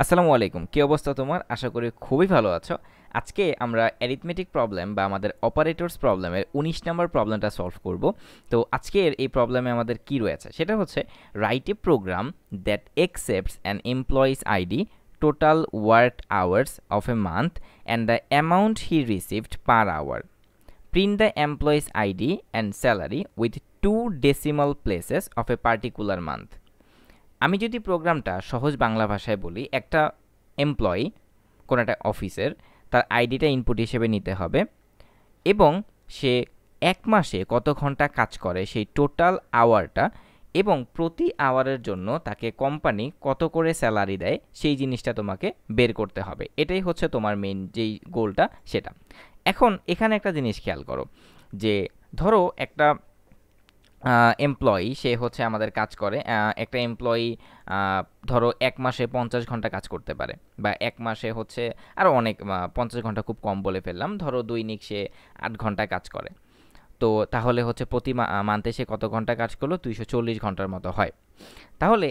আসসালামু আলাইকুম। কি অবস্থা তোমার? আশা করি খুবই ভালো আছো। আজকে আমরা অ্যারিথমেটিক প্রবলেম বা আমাদের অপারেটরস প্রবলেমের ১৯ নম্বর প্রবলেমটা সলভ করব। তো আজকের এই প্রবলেমে আমাদের কি রয়েছে সেটা হচ্ছে write a program that accepts an employee's ID, total work hours of a month and the amount he received per hour. Print the employee's ID and salary with 2 decimal places of a particular month. আমি যদি প্রোগ্রামটা সহজ বাংলা ভাষায় বলি, একটা employee কোনো একটা অফিসের তার আইডিটা ইনপুট হিসেবে নিতে হবে এবং সে এক মাসে কত ঘন্টা কাজ করে সেই টোটাল আওয়ারটা এবং প্রতি আওয়ারের জন্য তাকে কোম্পানি কত করে স্যালারি দেয় সেই জিনিসটা তোমাকে বের করতে হবে। এটাই হচ্ছে তোমার মেইন যেই গোলটা সেটা। এখন এখানে একটা জিনিস খেয়াল করো যে ধরো একটা এমপ্লয়ি সে হচ্ছে আমাদের কাজ করে, একটা এমপ্লয়ি ধরো এক মাসে ৫০ ঘন্টা কাজ করতে পারে, বা এক মাসে হচ্ছে আরও অনেক, ৫০ ঘন্টা খুব কম বলে ফেললাম, ধরো দৈনিক সে ৮ ঘন্টা কাজ করে। তো তাহলে হচ্ছে প্রতি মান্থে সে কত ঘন্টা কাজ করলো? ২৪০ ঘন্টার মতো হয়। তাহলে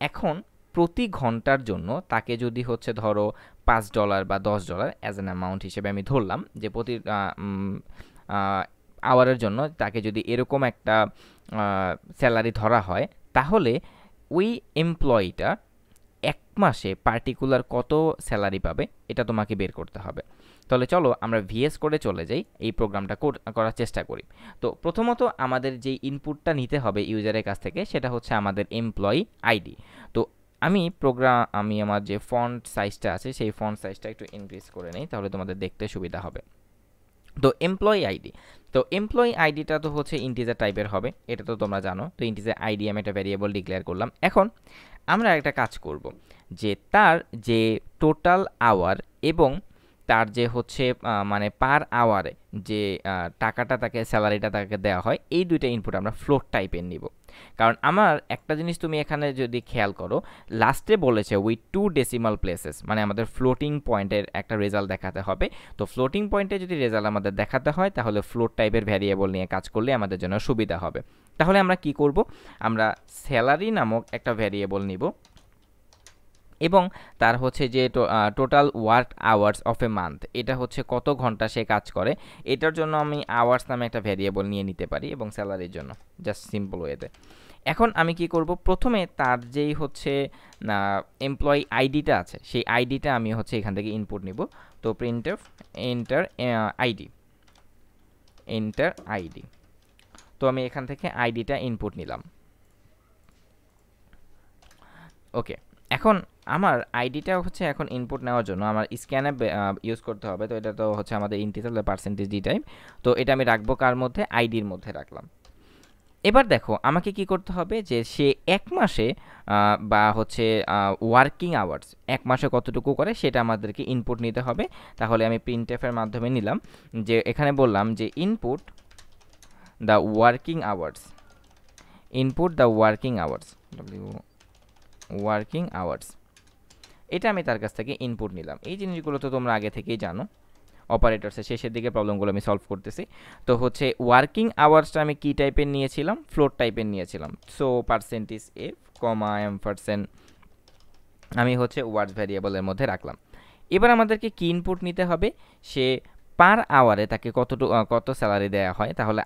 এখন প্রতি ঘন্টার জন্য তাকে যদি হচ্ছে ধরো $৫ বা $১০ অ্যাজ অ্যান অ্যামাউন্ট হিসেবে আমি ধরলাম যে প্রতি আওয়ারের জন্য তাকে যদি এরকম একটা স্যালারি ধরা হয়, তাহলে ওই এমপ্লয়িটা এক মাসে পার্টিকুলার কত স্যালারি পাবে এটা তোমাকে বের করতে হবে। তাহলে চলো আমরা ভিএস করে চলে যাই, এই প্রোগ্রামটা করার চেষ্টা করি। তো প্রথমত আমাদের যেই ইনপুটটা নিতে হবে ইউজারের কাছ থেকে সেটা হচ্ছে আমাদের এমপ্লয়ি আইডি। তো আমি আমার যে ফন্ট সাইজটা আছে সেই ফন্ট সাইজটা একটু ইনক্রিজ করে নেই, তাহলে তোমাদের দেখতে সুবিধা হবে। তো এমপ্লয়ি আইডিটা তো হচ্ছে ইন্টিজার টাইপের হবে, এটা তো তোমরা জানো। তো ইন্টিজার আইডি আমি একটা ভ্যারিয়েবল ডিক্লেয়ার করলাম। এখন আমরা একটা কাজ করব যে তার যে টোটাল আওয়ার এবং তার যে হচ্ছে মানে পার আওয়ারে যে টাকাটা তাকে স্যালারিটা তাকে দেওয়া হয়, এই দুইটা ইনপুট আমরা ফ্লোট টাইপের নিব। কারণ আমার একটা জিনিস তুমি এখানে যদি খেয়াল করো, লাস্টে বলেছে উইথ 2 ডেসিমাল প্লেসেস, মানে আমাদের ফ্লোটিং পয়েন্টের একটা রেজাল্ট দেখাতে হবে। তো ফ্লোটিং পয়েন্টে যদি রেজাল্ট আমাদের দেখাতে হয় তাহলে ফ্লোট টাইপের ভ্যারিয়েবল নিয়ে কাজ করলে আমাদের জন্য সুবিধা হবে। তাহলে আমরা কি করব, আমরা স্যালারি নামক একটা ভ্যারিয়েবল নিব এবং তার হচ্ছে যে total work hours of a month, এটা হচ্ছে কত ঘন্টা সে কাজ করে, এটার জন্য আমি আওয়ার্স নামে একটা ভ্যারিয়েবল নিয়ে নিতে পারি, এবং স্যালারির জন্য জাস্ট সিম্পল ওয়েতে। এখন আমি কি করব, প্রথমে তার যেই হচ্ছে এমপ্লয়ি আইডিটা আছে সেই আইডিটা আমি হচ্ছে এখান থেকে ইনপুট নিব। তো printf enter ID, enter ID. তো আমি এখান থেকে আইডিটা ইনপুট নিলাম। ওকে, এখন আমার আইডিটা হচ্ছে এখন ইনপুট নেওয়ার জন্য আমার স্ক্যান অ্যাপ ইউজ করতে হবে। তো এটা তো হচ্ছে আমাদের ইন্টিজার পার্সেন্টেজ ডি টাইপ। তো এটা আমি রাখবো কার মধ্যে? আইডির মধ্যে রাখলাম। এবার দেখো আমাকে কি করতে হবে যে সে এক মাসে বা হচ্ছে ওয়ার্কিং আওয়ার্স এক মাসে কতটুকু করে সেটা আমাদেরকে ইনপুট নিতে হবে। তাহলে আমি প্রিন্টএফের মাধ্যমে নিলাম, যে এখানে বললাম যে input the working hours, input the working hours, working hours, এটা আমি তার কাছ থেকে ইনপুট নিলাম। এই জিনিসগুলো তো তোমরা আগে থেকেই জানো, অপারেটরসের শেষের দিকে প্রবলেমগুলো আমি সলভ করতেছি। তো হচ্ছে ওয়ার্কিং আওয়ার্সটা আমি কি টাইপের নিয়েছিলাম? ফ্লোট টাইপের নিয়েছিলাম। সো পার্সেন্টেজ এফ কমা এম%, আমি হচ্ছে ওয়ার্ডস ভ্যারিয়েবলের মধ্যে রাখলাম। এবার আমাদেরকে কি ইনপুট নিতে হবে? সে পার আওয়ারে তাকে কত স্যালারি দেওয়া হয়। তাহলে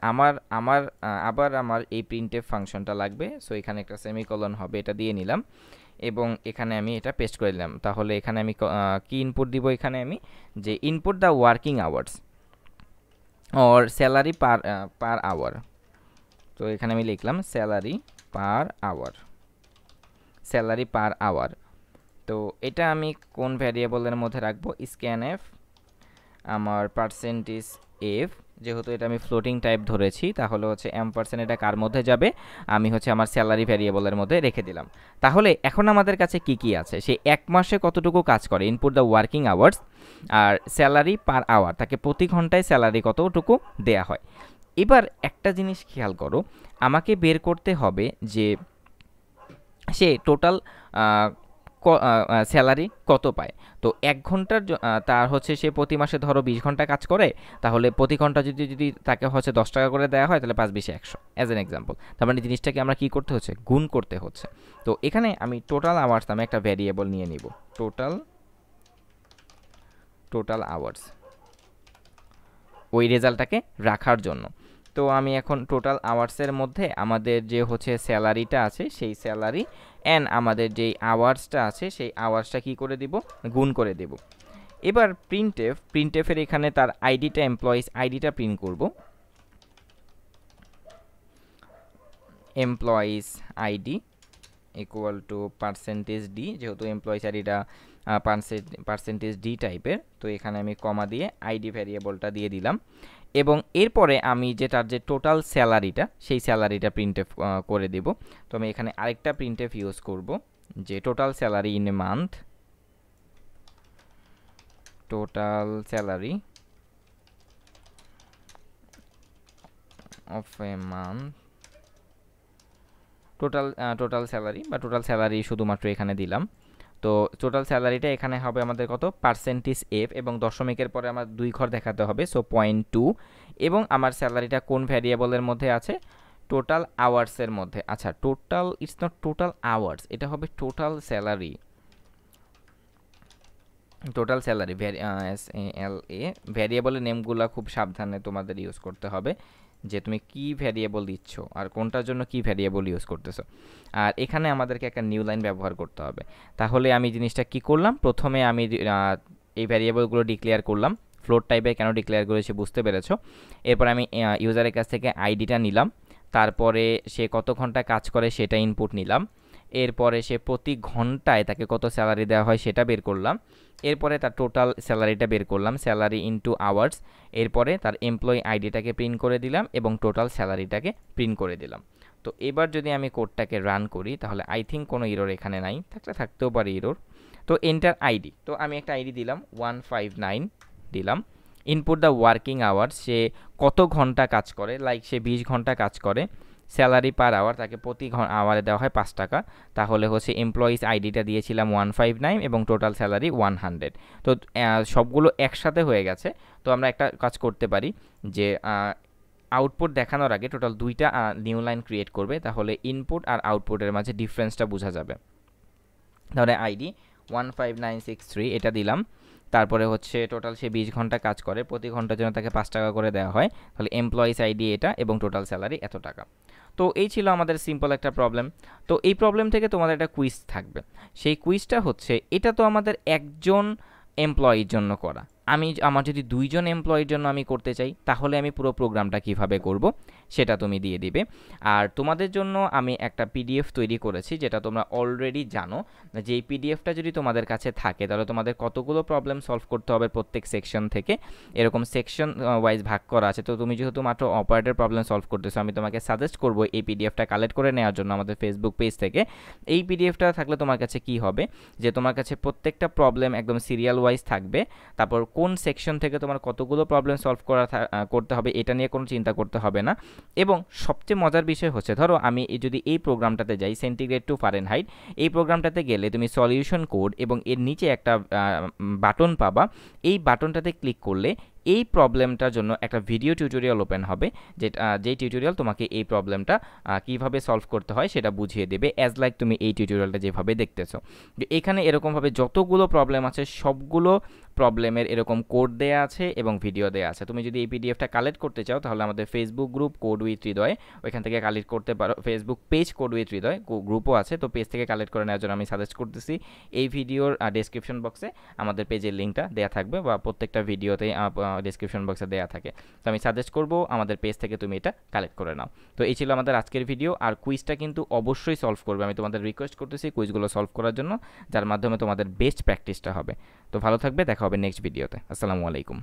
আবার আমার এই প্রিন্টএফ ফাংশনটা লাগবে। সো এখানে একটা সেমিকলন হবে, এটা দিয়ে নিলাম এবং এখানে আমি এটা পেস্ট করে দিলাম। তাহলে এখানে আমি কি ইনপুট দিব? এখানে আমি যে input the working hours or salary per hour. তো এখানে আমি লিখলাম salary per hour, salary per hour. তো এটা আমি কোন ভ্যারিয়েবলের মধ্যে রাখবো? স্ক্যান এফ আমার পার্সেন্টেজ এফ, যেহেতু এটা আমি ফ্লোটিং টাইপ ধরেছি তাহলে হচ্ছে এম%, এটা কার মধ্যে যাবে? আমি হচ্ছে আমার স্যালারি ভ্যারিয়েবলের মধ্যে রেখে দিলাম। তাহলে এখন আমাদের কাছে কি কি আছে? সে এক মাসে কতটুকু কাজ করে, ইনপুট দ্য ওয়ার্কিং আওয়ার্স, আর স্যালারি পার আওয়ার, তাকে প্রতি ঘন্টায় স্যালারি কতটুকু দেয়া হয়। এবার একটা জিনিস খেয়াল করো, আমাকে বের করতে হবে যে সে টোটাল স্যালারি কত পায়। তো ১ ঘন্টার তার হচ্ছে সে প্রতি মাসে ধরো ২০ ঘন্টা কাজ করে, তাহলে প্রতি ঘন্টা যদি যদি তাকে হচ্ছে ১০ টাকা করে দেওয়া হয়, তাহলে ৫-২০ ১০০ অ্যাজ এন এক্সাম্পল। তার মানে জিনিসটাকে আমরা কি করতে হচ্ছে, গুণ করতে হচ্ছে। তো এখানে আমি টোটাল আওয়ার্স নামে একটা ভ্যারিয়েবল নিয়ে নিব, টোটাল আওয়ার্স, ওই রেজাল্টটাকে রাখার জন্য। তো আমি এখন টোটাল আওয়ার্সের মধ্যে আমাদের যে হচ্ছে স্যালারিটা আছে, সেই স্যালারি অ্যান্ড আমাদের যেই আওয়ার্সটা আছে, সেই আওয়ার্সটা কি করে দিব, গুণ করে দেব। এবার প্রিন্টএফের এখানে তার আইডিটা, এমপ্লয়িজ আইডিটা প্রিন্ট করব। Employees ID equal to %d, যেহেতু এমপ্লয়িজ আইডিটা %d টাইপের, তো এখানে আমি কমা দিয়ে আইডি ভ্যারিয়েবলটা দিয়ে দিলাম। এবং এরপরে আমি যে তার যে টোটাল স্যালারিটা, সেই স্যালারিটা প্রিন্টএফ করে দেব। তো আমি এখানে আরেকটা প্রিন্টএফ ইউজ করব, যে total salary in a month, total salary of a month, total salary বা টোটাল স্যালারি শুধুমাত্র এখানে দিলাম। তো টোটাল স্যালারিটা এখানে হবে আমাদের কত, %f, এবং দশমিকের পরে আমার 2 ঘর দেখাতে হবে, সো 0.2। এবং আমার স্যালারিটা কোন ভ্যারিয়েবলের মধ্যে আছে, টোটাল আওয়ার্সের মধ্যে। আচ্ছা, total, it's not total hours, এটা হবে total salary. Total salary SALA, ভ্যারিয়েবলের নেমগুলো খুব সাবধানে তোমাদের ইউজ করতে হবে, যে তুমি কি ভ্যারিয়েবল দিচ্ছ আর কোনটার জন্য কি ভ্যারিয়েবল ইউজ করতেছো। আর এখানে আমাদেরকে একটা নিউ লাইন ব্যবহার করতে হবে। তাহলে আমি জিনিসটা কি করলাম, প্রথমে আমি এই ভ্যারিয়েবলগুলো ডিক্লেয়ার করলাম। ফ্লোট টাইপের কেন ডিক্লেয়ার করেছি বুঝতে পেরেছো। এরপর আমি ইউজারের কাছ থেকে আইডিটা নিলাম, তারপরে সে কত ঘন্টা কাজ করে সেটা ইনপুট নিলাম, এরপরে সে প্রতি ঘন্টায় তাকে কত স্যালারি দেওয়া হয় সেটা বের করলাম, এরপরে তার টোটাল স্যালারিটা বের করলাম, স্যালারি ইনটু আওয়ার্স, এরপরে তার এমপ্লয়ি আইডিটাকে প্রিন্ট করে দিলাম এবং টোটাল স্যালারিটাকে প্রিন্ট করে দিলাম। তো এবার যদি আমি কোডটাকে রান করি, তাহলে আই থিঙ্ক কোনো ইরোর এখানে নাই, থাকতেও পারে ইরোর। তো এন্টার আইডি, তো আমি একটা আইডি দিলাম 159 দিলাম। ইনপুট দ্য ওয়ার্কিং আওয়ার্স, সে কত ঘন্টা কাজ করে, লাইক সে 20 ঘন্টা কাজ করে, স্যালারি পার আওয়ার, তাকে প্রতি আওয়ারে দেওয়া হয় 5 টাকা। তাহলে হচ্ছে এমপ্লয়িজ আইডিটা দিয়েছিলাম 159 এবং টোটাল স্যালারি 100। তো সবগুলো একসাথে হয়ে গেছে। তো আমরা একটা কাজ করতে পারি, যে আউটপুট দেখানোর আগে টোটাল 2টা নিউ লাইন ক্রিয়েট করবে, তাহলে ইনপুট আর আউটপুটের মাঝে ডিফারেন্সটা বোঝা যাবে। তাহলে আইডি 15963 এটা দিলাম, তারপরে হচ্ছে টোটাল সে 20 ঘন্টা কাজ করে, প্রতি ঘন্টার জন্য তাকে 5 টাকা করে দেওয়া হয়, তাহলে এমপ্লয়িজ আইডি এটা এবং টোটাল স্যালারি এত টাকা। তো এই ছিল আমাদের সিম্পল একটা প্রবলেম। তো এই প্রবলেম থেকে তোমাদের একটা কুইজ থাকবে। সেই কুইজটা হচ্ছে, এটা তো আমাদের একজন এমপ্লয়ির জন্য করা, আমার যদি 2 জন এমপ্লয়ির জন্য আমি করতে চাই, তাহলে আমি পুরো প্রোগ্রামটা কিভাবে করব সেটা তুমি দিয়ে দিবে। আর তোমাদের জন্য আমি একটা পিডিএফ তৈরি করেছি, যেটা তোমরা অলরেডি জানো, যে এই পিডিএফটা যদি তোমাদের কাছে থাকে, তাহলে তোমাদের কতগুলো প্রবলেম সলভ করতে হবে প্রত্যেক সেকশন থেকে, এরকম সেকশন ওয়াইজ ভাগ করা আছে। তো তুমি যেহেতু মাত্র অপারেটর প্রবলেম সলভ করতেছো, আমি তোমাকে সাজেস্ট করবো এই পিডিএফটা কালেক্ট করে নেওয়ার জন্য আমাদের ফেসবুক পেজ থেকে। এই পিডিএফটা থাকলে তোমার কাছে কি হবে, যে তোমার কাছে প্রত্যেকটা প্রবলেম একদম সিরিয়াল ওয়াইজ থাকবে, তারপর কোন সেকশন থেকে তোমার কতগুলো প্রবলেম সলভ করতে হবে এটা নিয়ে কোনো চিন্তা করতে হবে না। এবং সবচেয়ে মজার বিষয় হচ্ছে, ধরো আমি যদি এই প্রোগ্রামটাতে যাই, সেন্টিগ্রেড টু ফারেনহাইট, এই প্রোগ্রামটাতে গেলে তুমি সলিউশন কোড এবং এর নিচে একটা বাটন পাবা। এই বাটনটাতে ক্লিক করলে এই প্রবলেমটার জন্য একটা ভিডিও টিউটোরিয়াল ওপেন হবে, যেই টিউটোরিয়াল তোমাকে এই প্রবলেমটা কীভাবে সলভ করতে হয় সেটা বুঝিয়ে দেবে, অ্যাজ লাইক তুমি এই টিউটোরিয়ালটা যেভাবে দেখতেছো। এখানে এরকমভাবে যতগুলো প্রবলেম আছে সবগুলো প্রবলেমের এরকম কোড দেয়া আছে এবং ভিডিও দেয়া আছে। তুমি যদি এই পিডিএফটা কালেক্ট করতে চাও, তাহলে আমাদের ফেসবুক গ্রুপ কোড উইথ হৃদয়, ওইখান থেকে কালেক্ট করতে পারো। ফেসবুক পেজ কোড উইথ হৃদয় গ্রুপও আছে, তো পেজ থেকে কালেক্ট করে নেওয়ার জন্য আমি সাজেস্ট করতেছি। এই ভিডিওর ডেসক্রিপশন বক্সে আমাদের পেজের লিঙ্কটা দেওয়া থাকবে, বা প্রত্যেকটা ভিডিওতে ডেসক্রিপশন বক্সে দেওয়া থাকে। তো আমি সাজেস্ট করব আমাদের পেজ থেকে তুমি এটা কালেক্ট করে নাও। তো এই ছিল আমাদের আজকের ভিডিও। আর কুইজটা কিন্তু অবশ্যই সলভ করবে, আমি তোমাদের রিকোয়েস্ট করতেছি কুইজগুলো সলভ করার জন্য, যার মাধ্যমে তোমাদের বেস্ট প্র্যাকটিসটা হবে। তো ভালো থাকবে, দেখা হবে নেক্সট ভিডিওতে। আসসালামু আলাইকুম।